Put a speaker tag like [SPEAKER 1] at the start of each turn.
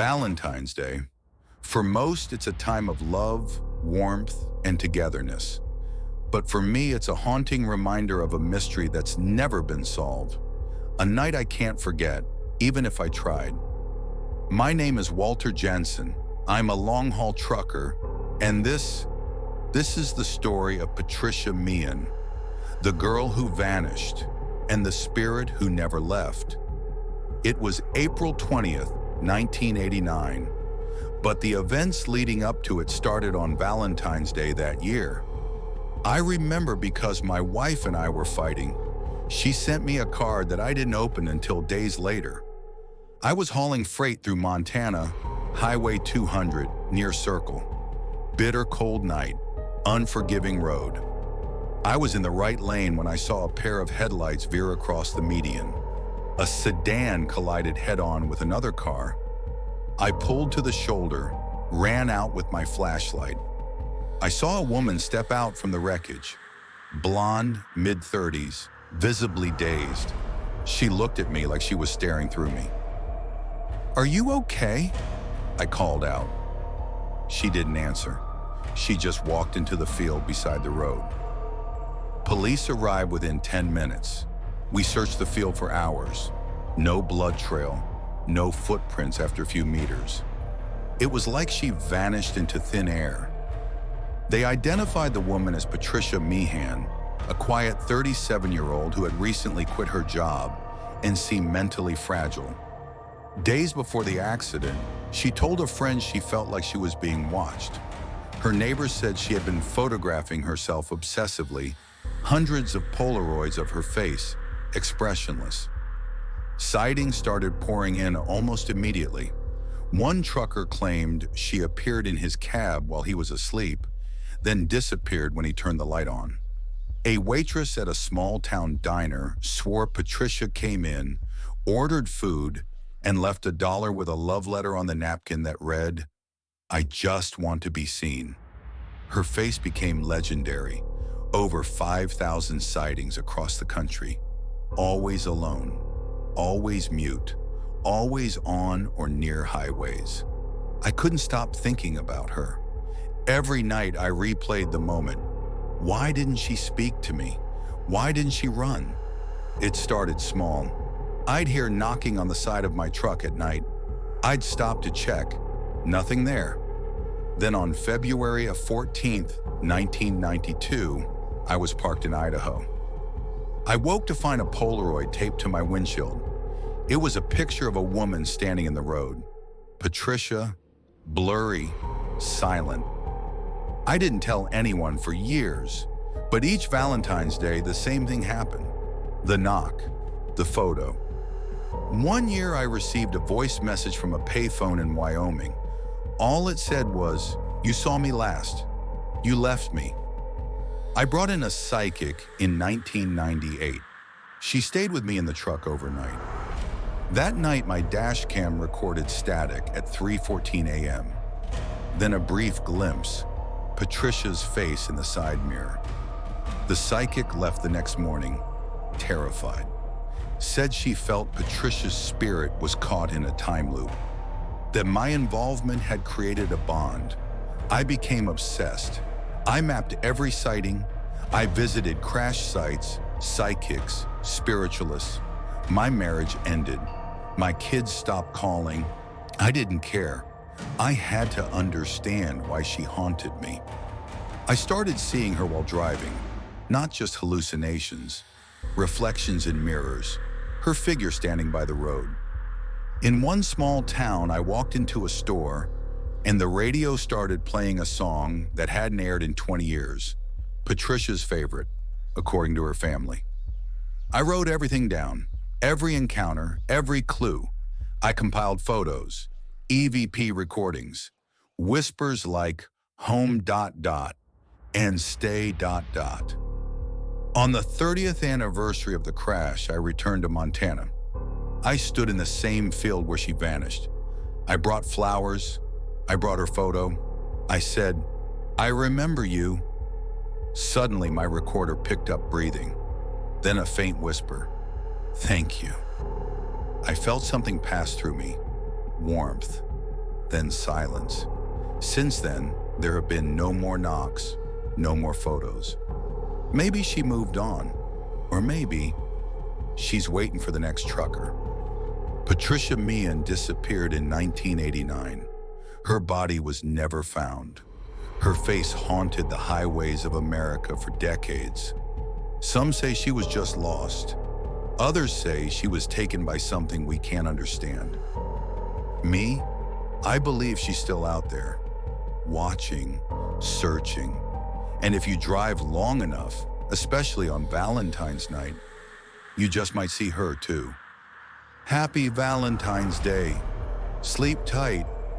[SPEAKER 1] Valentine's Day. For most, it's a time of love, warmth, and togetherness. But for me, it's a haunting reminder of a mystery that's never been solved. A night I can't forget, even if I tried. My name is Walter Jensen. I'm a long-haul trucker, and this is the story of Patricia Meehan, the girl who vanished, and the spirit who never left. It was April 20th, 1989, but the events leading up to it started on Valentine's Day that year. I remember because my wife and I were fighting. She sent me a card that I didn't open until days later. I was hauling freight through Montana, Highway 200, near Circle. Bitter cold night, unforgiving road. I was in the right lane when I saw a pair of headlights veer across the median. A sedan collided head-on with another car. I pulled to the shoulder, ran out with my flashlight. I saw a woman step out from the wreckage. Blonde, mid-30s, visibly dazed. She looked at me like she was staring through me. "Are you okay?" I called out. She didn't answer. She just walked into the field beside the road. Police arrived within 10 minutes. We searched the field for hours. No blood trail, no footprints after a few meters. It was like she vanished into thin air. They identified the woman as Patricia Meehan, a quiet 37-year-old who had recently quit her job and seemed mentally fragile. Days before the accident, she told a friend she felt like she was being watched. Her neighbors said she had been photographing herself obsessively, hundreds of Polaroids of her face, expressionless. Sightings started pouring in almost immediately. One trucker claimed she appeared in his cab while he was asleep, then disappeared when he turned the light on. A waitress at a small-town diner swore Patricia came in, ordered food, and left $1 with a love letter on the napkin that read, "I just want to be seen." Her face became legendary. Over 5,000 sightings across the country. Always alone, always mute, always on or near highways. I couldn't stop thinking about her. Every night I replayed the moment. Why didn't she speak to me? Why didn't she run? It started small. I'd hear knocking on the side of my truck at night. I'd stop to check. Nothing there. Then on February 14th, 1992, I was parked in Idaho. I woke to find a Polaroid taped to my windshield. It was a picture of a woman standing in the road. Patricia, blurry, silent. I didn't tell anyone for years, but each Valentine's Day, the same thing happened. The knock, the photo. One year I received a voice message from a payphone in Wyoming. All it said was, "You saw me last. You left me." I brought in a psychic in 1998. She stayed with me in the truck overnight. That night, my dash cam recorded static at 3:14 a.m. Then a brief glimpse, Patricia's face in the side mirror. The psychic left the next morning, terrified. Said she felt Patricia's spirit was caught in a time loop. That my involvement had created a bond. I became obsessed. I mapped every sighting. I visited crash sites, psychics, spiritualists. My marriage ended. My kids stopped calling. I didn't care. I had to understand why she haunted me. I started seeing her while driving, not just hallucinations, reflections in mirrors, her figure standing by the road. In one small town, I walked into a store, and the radio started playing a song that hadn't aired in 20 years, Patricia's favorite, according to her family. I wrote everything down, every encounter, every clue. I compiled photos, EVP recordings, whispers like home ... and stay ... On the 30th anniversary of the crash, I returned to Montana. I stood in the same field where she vanished. I brought flowers. I brought her photo. I said, "I remember you." Suddenly, my recorder picked up breathing, then a faint whisper, "Thank you." I felt something pass through me, warmth, then silence. Since then, there have been no more knocks, no more photos. Maybe she moved on, or maybe she's waiting for the next trucker. Patricia Meehan disappeared in 1989. Her body was never found. Her face haunted the highways of America for decades. Some say she was just lost. Others say she was taken by something we can't understand. Me, I believe she's still out there, watching, searching. And if you drive long enough, especially on Valentine's night, you just might see her too. Happy Valentine's Day. Sleep tight